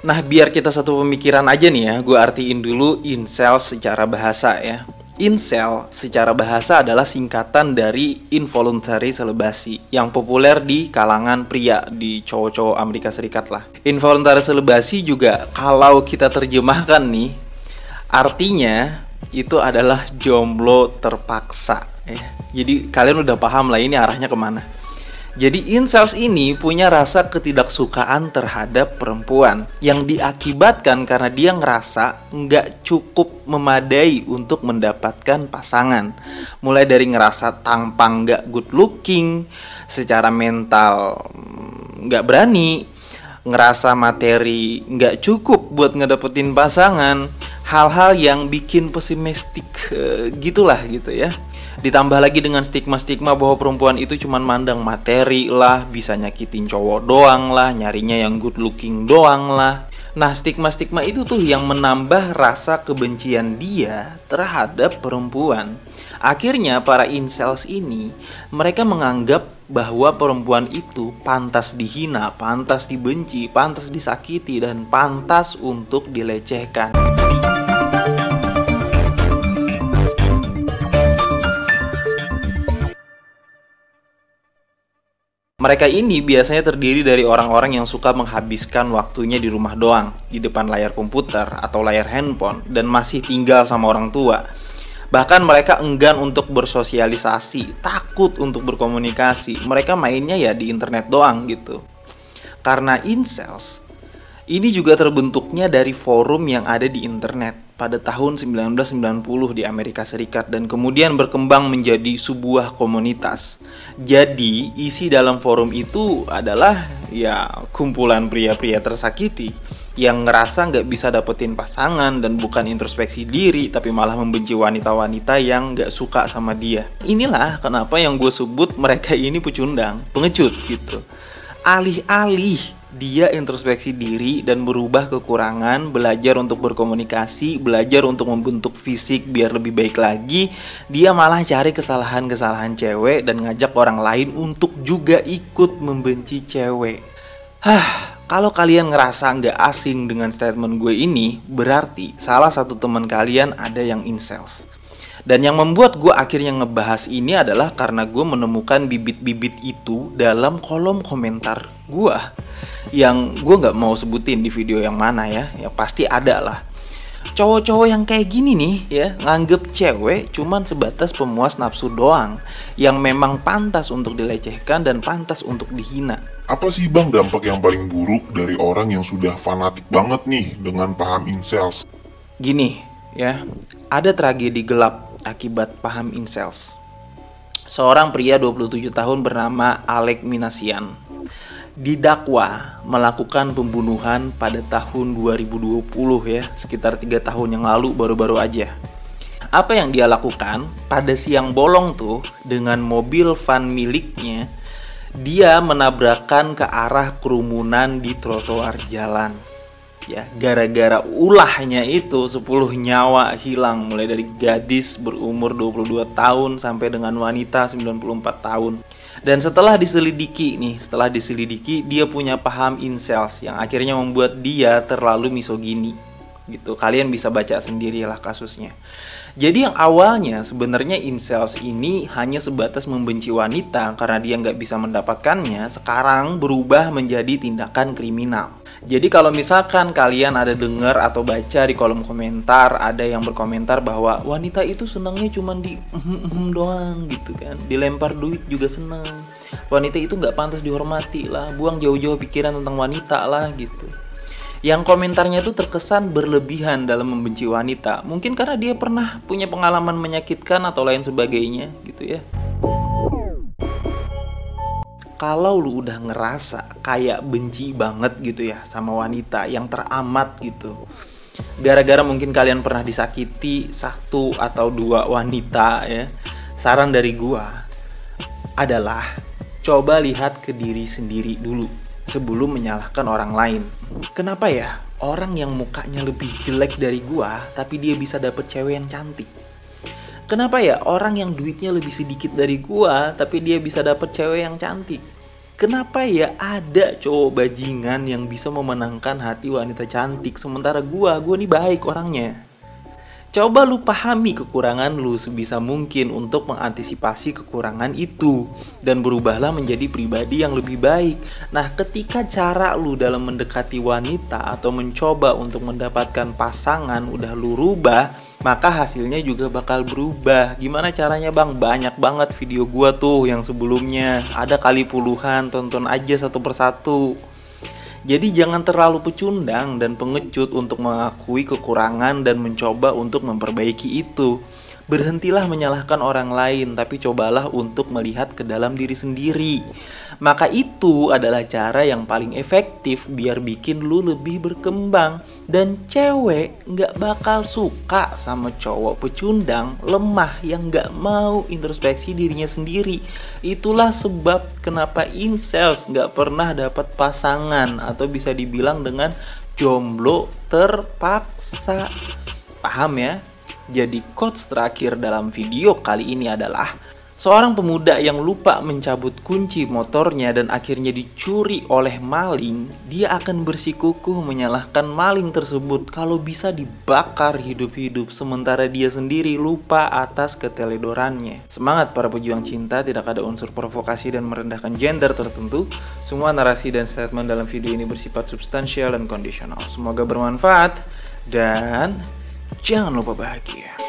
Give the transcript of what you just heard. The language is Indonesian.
Nah, biar kita satu pemikiran aja nih ya, gue artiin dulu incel secara bahasa ya. Incel secara bahasa adalah singkatan dari involuntary celibacy yang populer di kalangan pria, di cowok-cowok Amerika Serikat lah. Involuntary celibacy juga kalau kita terjemahkan nih, artinya itu adalah jomblo terpaksa ya. Jadi kalian udah paham lah ini arahnya kemana. Jadi incels ini punya rasa ketidaksukaan terhadap perempuan yang diakibatkan karena dia ngerasa nggak cukup memadai untuk mendapatkan pasangan. Mulai dari ngerasa tampang nggak good looking, secara mental nggak berani, ngerasa materi nggak cukup buat ngedapetin pasangan, hal-hal yang bikin pesimistik gitulah gitu ya. Ditambah lagi dengan stigma-stigma bahwa perempuan itu cuman mandang materi lah, bisa nyakitin cowok doang lah, nyarinya yang good looking doang lah. Nah, stigma-stigma itu tuh yang menambah rasa kebencian dia terhadap perempuan. Akhirnya para incels ini, mereka menganggap bahwa perempuan itu pantas dihina, pantas dibenci, pantas disakiti, dan pantas untuk dilecehkan. Mereka ini biasanya terdiri dari orang-orang yang suka menghabiskan waktunya di rumah doang, di depan layar komputer atau layar handphone, dan masih tinggal sama orang tua. Bahkan mereka enggan untuk bersosialisasi, takut untuk berkomunikasi. Mereka mainnya ya di internet doang gitu. Karena incels, ini juga terbentuknya dari forum yang ada di internet pada tahun 1990 di Amerika Serikat dan kemudian berkembang menjadi sebuah komunitas. Jadi isi dalam forum itu adalah ya kumpulan pria-pria tersakiti yang ngerasa nggak bisa dapetin pasangan dan bukan introspeksi diri tapi malah membenci wanita-wanita yang nggak suka sama dia. Inilah kenapa yang gue sebut mereka ini pecundang, pengecut gitu. Alih-alih dia introspeksi diri dan berubah kekurangan, belajar untuk berkomunikasi, belajar untuk membentuk fisik biar lebih baik lagi, dia malah cari kesalahan-kesalahan cewek dan ngajak orang lain untuk juga ikut membenci cewek. Kalau kalian ngerasa nggak asing dengan statement gue ini, berarti salah satu teman kalian ada yang incels. Dan yang membuat gue akhirnya ngebahas ini adalah karena gue menemukan bibit-bibit itu dalam kolom komentar gue. Yang gue gak mau sebutin di video yang mana ya pasti ada lah. Cowok-cowok yang kayak gini nih ya, nganggep cewek cuman sebatas pemuas nafsu doang, yang memang pantas untuk dilecehkan dan pantas untuk dihina. Apa sih bang dampak yang paling buruk dari orang yang sudah fanatik banget nih dengan paham incels? Gini ya, ada tragedi gelap akibat paham incels. Seorang pria 27 tahun bernama Alec Minassian didakwa melakukan pembunuhan pada tahun 2020 ya, sekitar 3 tahun yang lalu, baru-baru aja. Apa yang dia lakukan pada siang bolong tuh, dengan mobil van miliknya, dia menabrakkan ke arah kerumunan di trotoar jalan. Ya, gara-gara ulahnya itu 10 nyawa hilang, mulai dari gadis berumur 22 tahun sampai dengan wanita 94 tahun. Dan setelah diselidiki dia punya paham incels yang akhirnya membuat dia terlalu misogini gitu. Kalian bisa baca sendirilah kasusnya. Jadi yang awalnya sebenarnya incels ini hanya sebatas membenci wanita karena dia nggak bisa mendapatkannya, sekarang berubah menjadi tindakan kriminal. Jadi kalau misalkan kalian ada dengar atau baca di kolom komentar ada yang berkomentar bahwa wanita itu senangnya cuma di doang gitu kan, dilempar duit juga senang, wanita itu nggak pantas dihormati lah, buang jauh-jauh pikiran tentang wanita lah gitu. Yang komentarnya itu terkesan berlebihan dalam membenci wanita, mungkin karena dia pernah punya pengalaman menyakitkan atau lain sebagainya gitu ya. Kalau lu udah ngerasa kayak benci banget gitu ya sama wanita yang teramat gitu, gara-gara mungkin kalian pernah disakiti 1 atau 2 wanita ya, saran dari gua adalah coba lihat ke diri sendiri dulu sebelum menyalahkan orang lain. Kenapa ya orang yang mukanya lebih jelek dari gua tapi dia bisa dapet cewek yang cantik? Kenapa ya orang yang duitnya lebih sedikit dari gua tapi dia bisa dapet cewek yang cantik? Kenapa ya ada cowok bajingan yang bisa memenangkan hati wanita cantik, sementara gua nih baik orangnya. Coba lu pahami kekurangan lu sebisa mungkin untuk mengantisipasi kekurangan itu dan berubahlah menjadi pribadi yang lebih baik. Nah, ketika cara lu dalam mendekati wanita atau mencoba untuk mendapatkan pasangan udah lu rubah, maka hasilnya juga bakal berubah. Gimana caranya, Bang? Banyak banget video gua tuh yang sebelumnya. Ada kali puluhan, tonton aja satu persatu. Jadi jangan terlalu pecundang dan pengecut untuk mengakui kekurangan dan mencoba untuk memperbaiki itu. Berhentilah menyalahkan orang lain, tapi cobalah untuk melihat ke dalam diri sendiri. Maka itu adalah cara yang paling efektif biar bikin lu lebih berkembang. Dan cewek gak bakal suka sama cowok pecundang, lemah, yang gak mau introspeksi dirinya sendiri. Itulah sebab kenapa incels gak pernah dapat pasangan, atau bisa dibilang dengan jomblo terpaksa. Paham ya? Jadi quotes terakhir dalam video kali ini adalah, seorang pemuda yang lupa mencabut kunci motornya dan akhirnya dicuri oleh maling, dia akan bersikukuh menyalahkan maling tersebut kalau bisa dibakar hidup-hidup, sementara dia sendiri lupa atas keteledorannya. Semangat para pejuang cinta, tidak ada unsur provokasi dan merendahkan gender tertentu. Semua narasi dan statement dalam video ini bersifat substansial dan kondisional. Semoga bermanfaat dan jangan lupa bahagia.